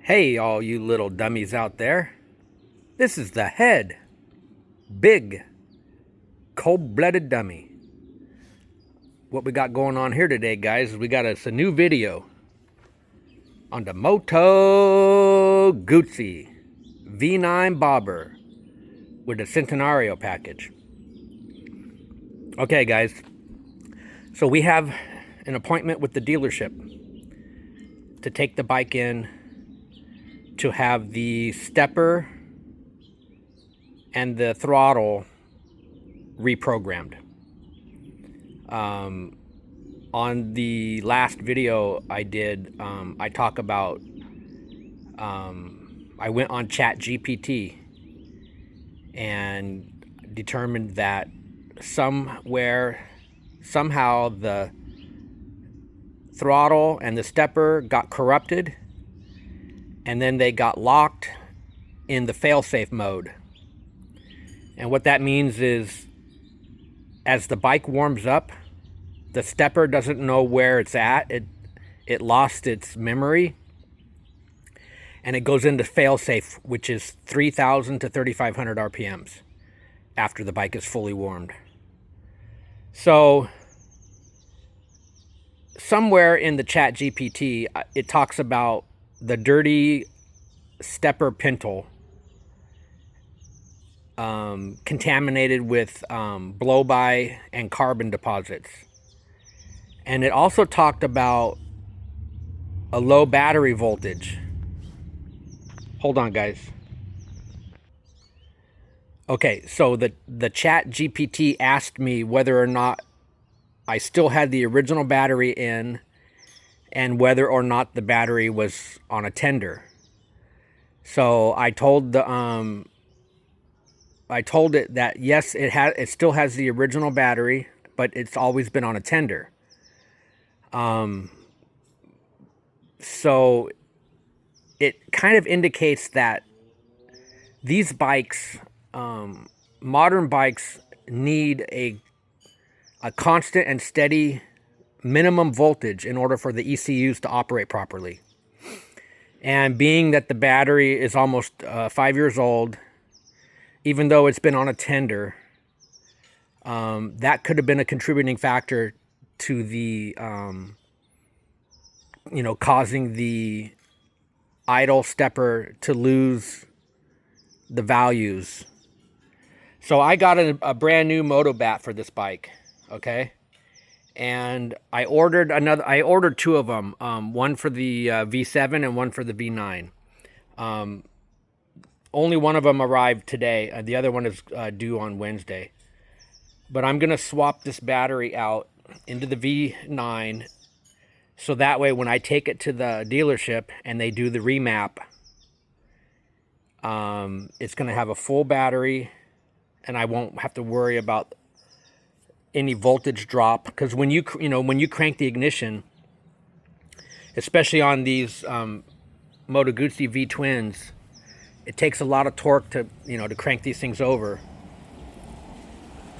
Hey, all you little dummies out there. This is the head. Big, cold-blooded dummy. What we got going on here today, guys, is we got us a new video on the Moto Guzzi V9 bobber with the Centenario package. Okay, guys. So we have an appointment with the dealership to take the bike in to have the stepper and the throttle reprogrammed. On the last video I did, I talk about, I went on Chat GPT and determined that somehow the throttle and the stepper got corrupted, and then they got locked in the fail-safe mode. And what that means is, as the bike warms up, the stepper doesn't know where it's at. It lost its memory, and it goes into fail-safe, which is 3,000 to 3,500 RPMs after the bike is fully warmed. So somewhere in the Chat GPT, it talks about the dirty stepper pintle contaminated with blow-by and carbon deposits. And it also talked about a low battery voltage. Hold on, guys. Okay, so the Chat GPT asked me whether or not I still had the original battery in and whether or not the battery was on a tender. So I told it that yes, it still has the original battery, but it's always been on a tender. So it kind of indicates that these bikes, modern bikes, need a constant and steady minimum voltage in order for the ECUs to operate properly. And being that the battery is almost 5 years old, even though it's been on a tender, that could have been a contributing factor to the, causing the idle stepper to lose the values. So I got a brand new Moto bat for this bike, okay? And I ordered two of them, one for the V7 and one for the V9. Only one of them arrived today. The other one is due on Wednesday. But I'm going to swap this battery out into the V9, so that way when I take it to the dealership and they do the remap, it's going to have a full battery, and I won't have to worry about any voltage drop. Because when you crank the ignition, especially on these Moto Guzzi V twins, it takes a lot of torque to crank these things over.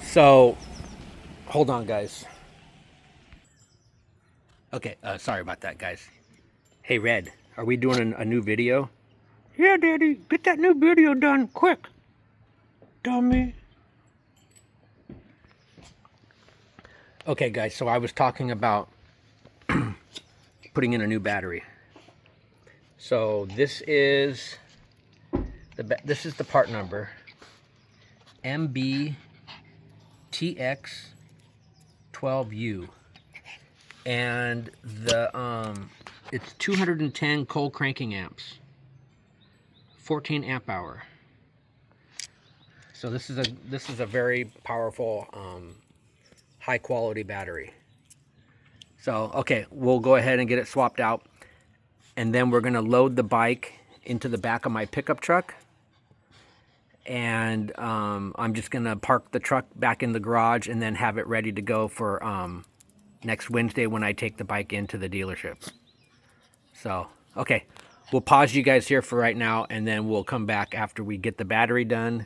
So hold on, guys. Okay, sorry about that, guys. Hey, Red, are we doing a new video? Yeah, Daddy, get that new video done quick, dummy. Okay, guys, so I was talking about putting in a new battery. So this is the part number MBTX12U, and it's 210 cold cranking amps, 14 amp hour. So this is a very powerful, high quality battery. So okay, we'll go ahead and get it swapped out, and then we're going to load the bike into the back of my pickup truck, and I'm just going to park the truck back in the garage and then have it ready to go for next Wednesday when I take the bike into the dealership. So okay, we'll pause you guys here for right now, and then we'll come back after we get the battery done,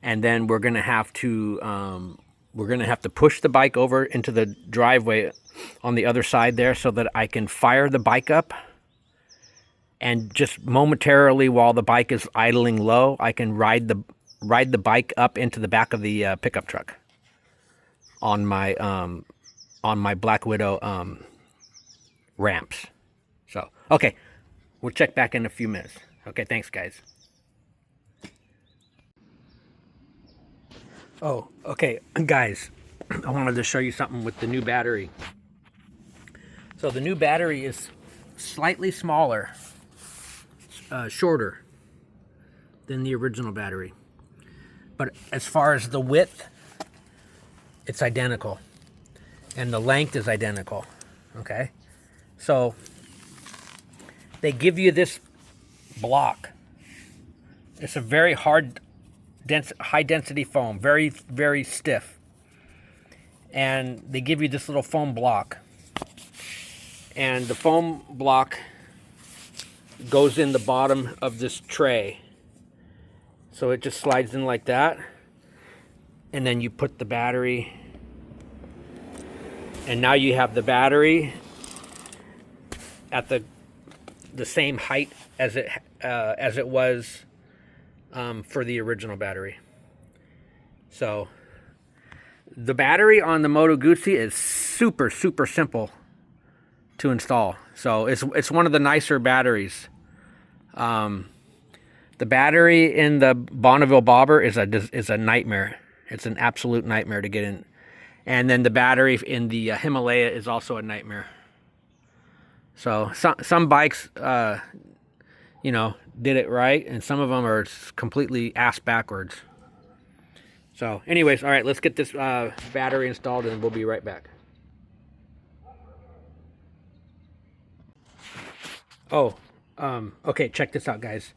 and then we're going to have to push the bike over into the driveway on the other side there so that I can fire the bike up and just momentarily while the bike is idling low, I can ride the bike up into the back of the pickup truck on my Black Widow ramps. So okay, we'll check back in a few minutes. Okay, thanks guys. Oh, okay, guys, I wanted to show you something with the new battery. So the new battery is slightly smaller, shorter than the original battery. But as far as the width, it's identical. And the length is identical, okay? So they give you this block. It's a very hard, high density foam, very, very stiff. And they give you this little foam block. And the foam block goes in the bottom of this tray. So it just slides in like that. And then you put the battery. And now you have the battery at the same height as it was for the original battery. So the battery on the Moto Guzzi is super simple to install. So it's one of the nicer batteries. The battery in the Bonneville Bobber is a nightmare. It's an absolute nightmare to get in. And then the battery in the Himalaya is also a nightmare. So some bikes, you know, did it right, and some of them are completely ass backwards. So anyways, all right, let's get this battery installed and we'll be right back. Oh, okay, check this out, guys.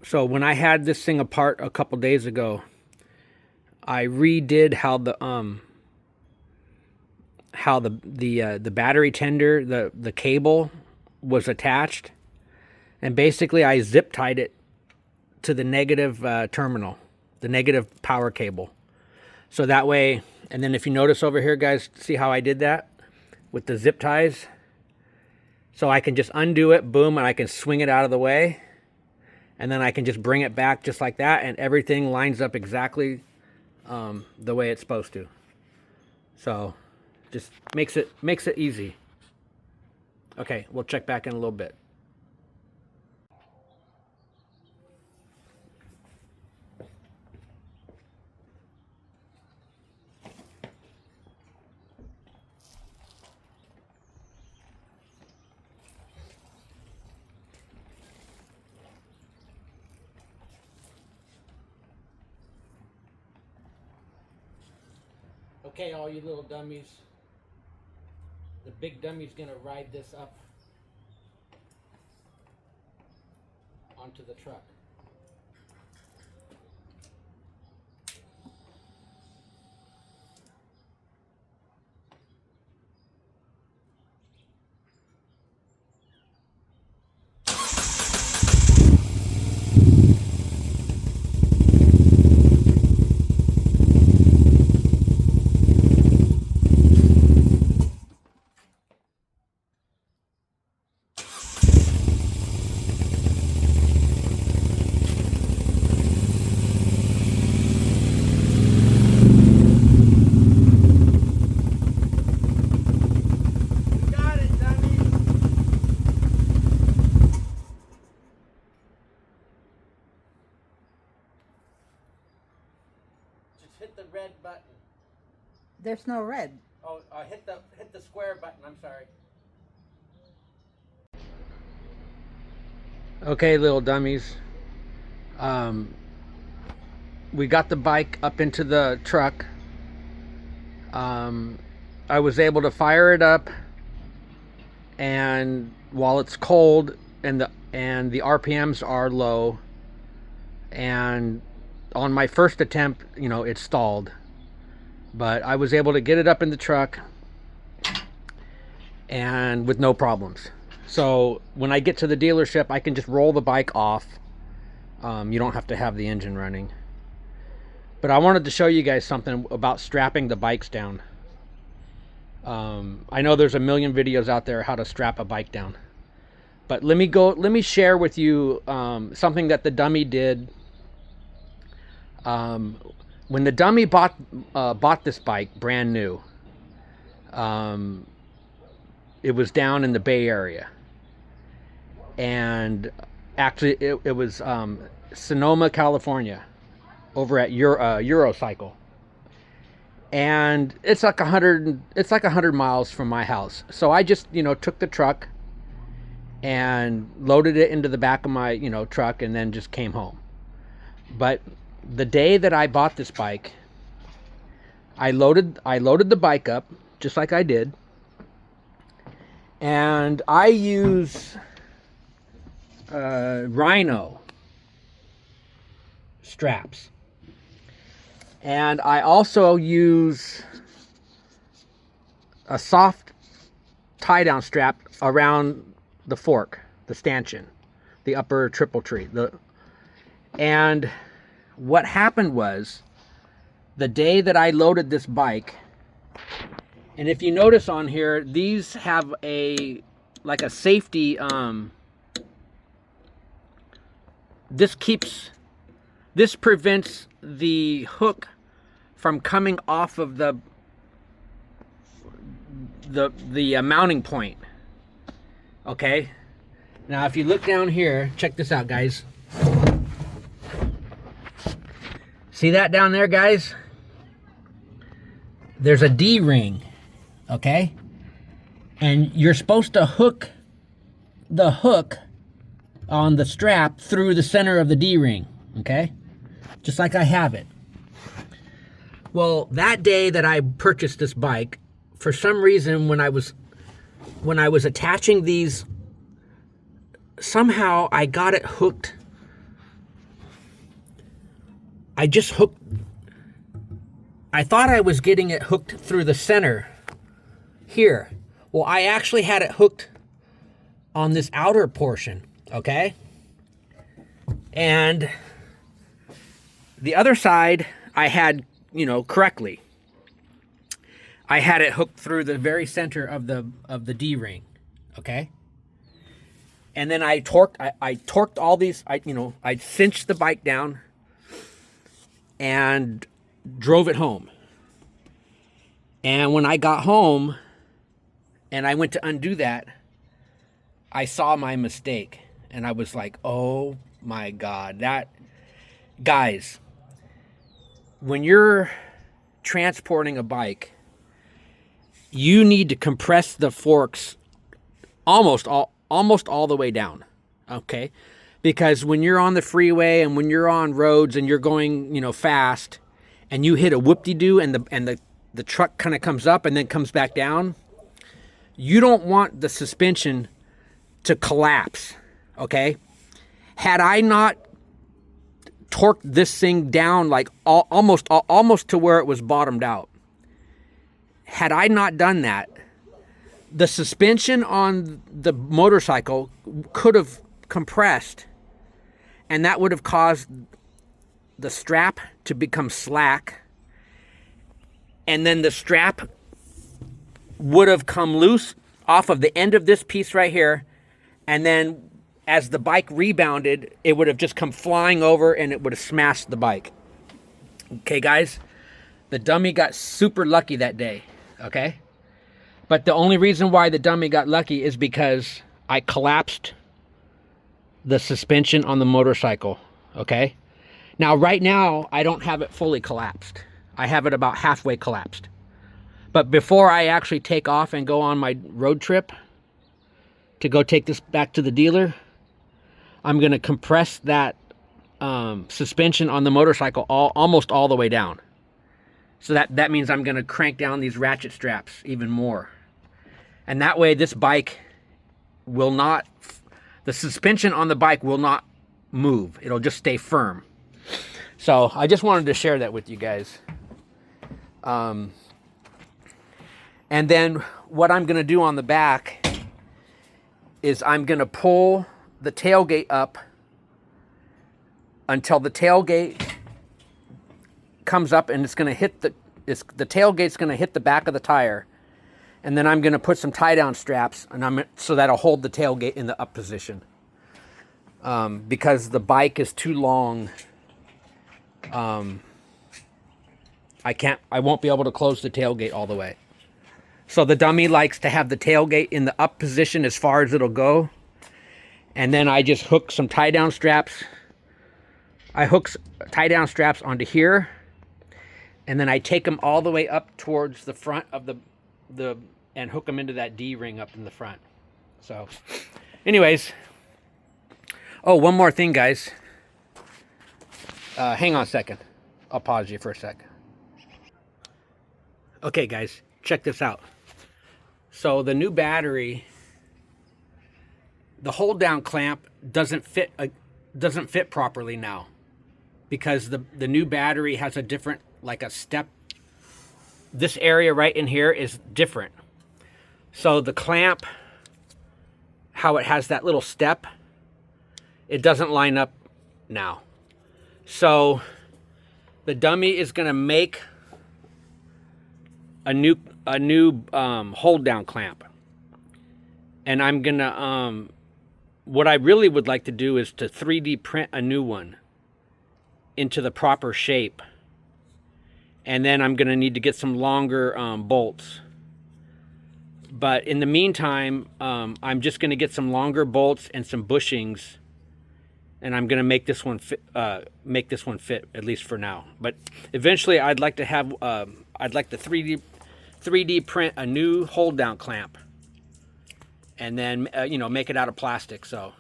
So when I had this thing apart a couple days ago, I redid how the battery tender, the cable was attached, and basically I zip tied it to the negative terminal, the negative power cable. So that way, and then if you notice over here, guys, see how I did that with the zip ties? So I can just undo it, boom, and I can swing it out of the way. And then I can just bring it back just like that, and everything lines up exactly the way it's supposed to. So just makes it easy. Okay, we'll check back in a little bit. Okay, all you little dummies. The big dummy's gonna ride this up onto the truck. Hit the red button. There's no red. Oh, hit the square button. I'm sorry. Okay, little dummies. We got the bike up into the truck. I was able to fire it up, and while it's cold and the RPMs are low, and on my first attempt, you know, it stalled, but I was able to get it up in the truck and with no problems. So when I get to the dealership, I can just roll the bike off. You don't have to have the engine running. But I wanted to show you guys something about strapping the bikes down. I know there's a million videos out there how to strap a bike down. But let me share with you something that the dummy did. When the dummy bought this bike brand new, it was down in the Bay Area, and actually it was Sonoma, California, over at Eurocycle, and it's like 100 miles from my house. So I just took the truck and loaded it into the back of my truck, and then just came home. But the day that I bought this bike, I loaded the bike up just like I did, and I use Rhino straps, and I also use a soft tie down strap around the fork, the stanchion, the upper triple tree. And what happened was, the day that I loaded this bike, and if you notice on here, these have a safety, this prevents the hook from coming off of the mounting point. Okay, now if you look down here, check this out, guys. See that down there, guys? There's a D-ring, okay? And you're supposed to hook the hook on the strap through the center of the D-ring, okay? Just like I have it. Well, that day that I purchased this bike, for some reason when I was attaching these, somehow I got it hooked. I thought I was getting it hooked through the center here. Well, I actually had it hooked on this outer portion, okay? And the other side I had, correctly. I had it hooked through the very center of the D-ring, okay? And then I torqued all these, I cinched the bike down and drove it home. And when I got home and I went to undo that, I saw my mistake, and I was like, oh my God. Guys, when you're transporting a bike, you need to compress the forks almost all the way down, okay? Because when you're on the freeway and when you're on roads and you're going, fast, and you hit a whoop-de-doo and the truck kind of comes up and then comes back down, you don't want the suspension to collapse, okay? Had I not torqued this thing down like almost to where it was bottomed out, had I not done that, the suspension on the motorcycle could have compressed, and that would have caused the strap to become slack, and then the strap would have come loose off of the end of this piece right here, and then as the bike rebounded, it would have just come flying over and it would have smashed the bike. Okay, guys, the dummy got super lucky that day, okay? But the only reason why the dummy got lucky is because I collapsed the suspension on the motorcycle, okay? Now, right now, I don't have it fully collapsed. I have it about halfway collapsed. But before I actually take off and go on my road trip to go take this back to the dealer, I'm going to compress that suspension on the motorcycle almost all the way down. So that means I'm going to crank down these ratchet straps even more. And that way this bike will not, the suspension on the bike will not move. It'll just stay firm. So I just wanted to share that with you guys. And then what I'm going to do on the back is I'm going to pull the tailgate up until the tailgate comes up, and it's going to hit the tailgate's going to hit the back of the tire. And then I'm going to put some tie down straps, and so that'll hold the tailgate in the up position. Because the bike is too long, I won't be able to close the tailgate all the way. So the dummy likes to have the tailgate in the up position as far as it'll go. And then I just hook some tie down straps. I hook tie down straps onto here. And then I take them all the way up towards the front of and hook them into that D-ring up in the front. So anyways. Oh, one more thing, guys. Hang on a second. I'll pause you for a sec. Okay, guys, check this out. So the new battery, the hold down clamp doesn't fit properly now, because the new battery has a different, like a step. This area right in here is different. So the clamp, how it has that little step, it doesn't line up now. So the dummy is going to make a new hold down clamp. And I'm going to, what I really would like to do is to 3D print a new one into the proper shape. And then I'm going to need to get some longer bolts. But in the meantime, I'm just going to get some longer bolts and some bushings, and I'm going to make this one fit, at least for now. But eventually, I'd like to have, I'd like to 3D print a new hold down clamp, and then you know, make it out of plastic. So,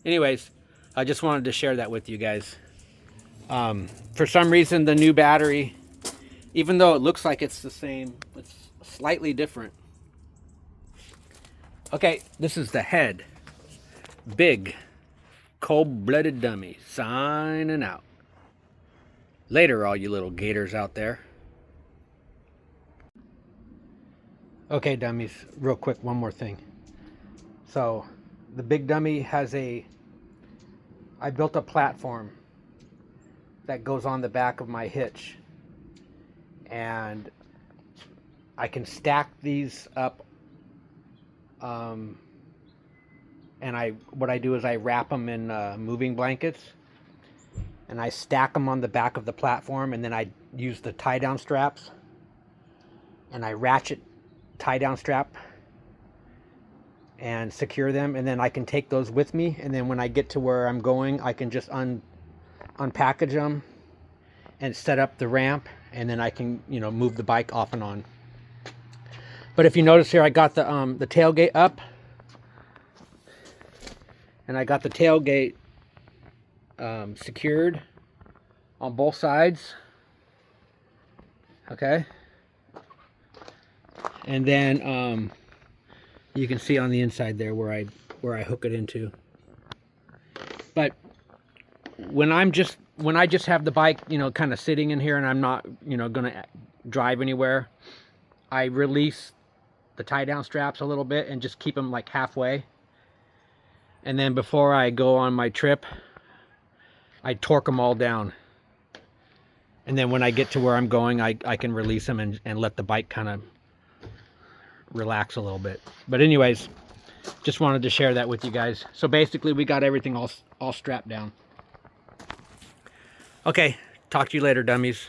anyways, I just wanted to share that with you guys. For some reason, the new battery, even though it looks like it's the same, it's slightly different. Okay, this is the head. Big, cold-blooded dummy, signing out. Later, all you little gators out there. Okay, dummies, real quick, one more thing. So, the big dummy has I built a platform that goes on the back of my hitch. And I can stack these up. And what I do is I wrap them in moving blankets, and I stack them on the back of the platform, and then I use the tie down straps, and I ratchet tie down strap and secure them, and then I can take those with me, and then when I get to where I'm going, I can just unpackage them and set up the ramp, and then I can, you know, move the bike off and on. But if you notice here, I got the tailgate up, and I got the tailgate secured on both sides. Okay, and then you can see on the inside there where I hook it into. But when I just have the bike, you know, kind of sitting in here, and I'm not, you know, gonna drive anywhere, I release the tie down straps a little bit and just keep them like halfway. And then before I go on my trip, I torque them all down. And then when I get to where I'm going, I can release them and let the bike kind of relax a little bit. But anyways, just wanted to share that with you guys. So basically we got everything all strapped down. Okay, talk to you later, dummies.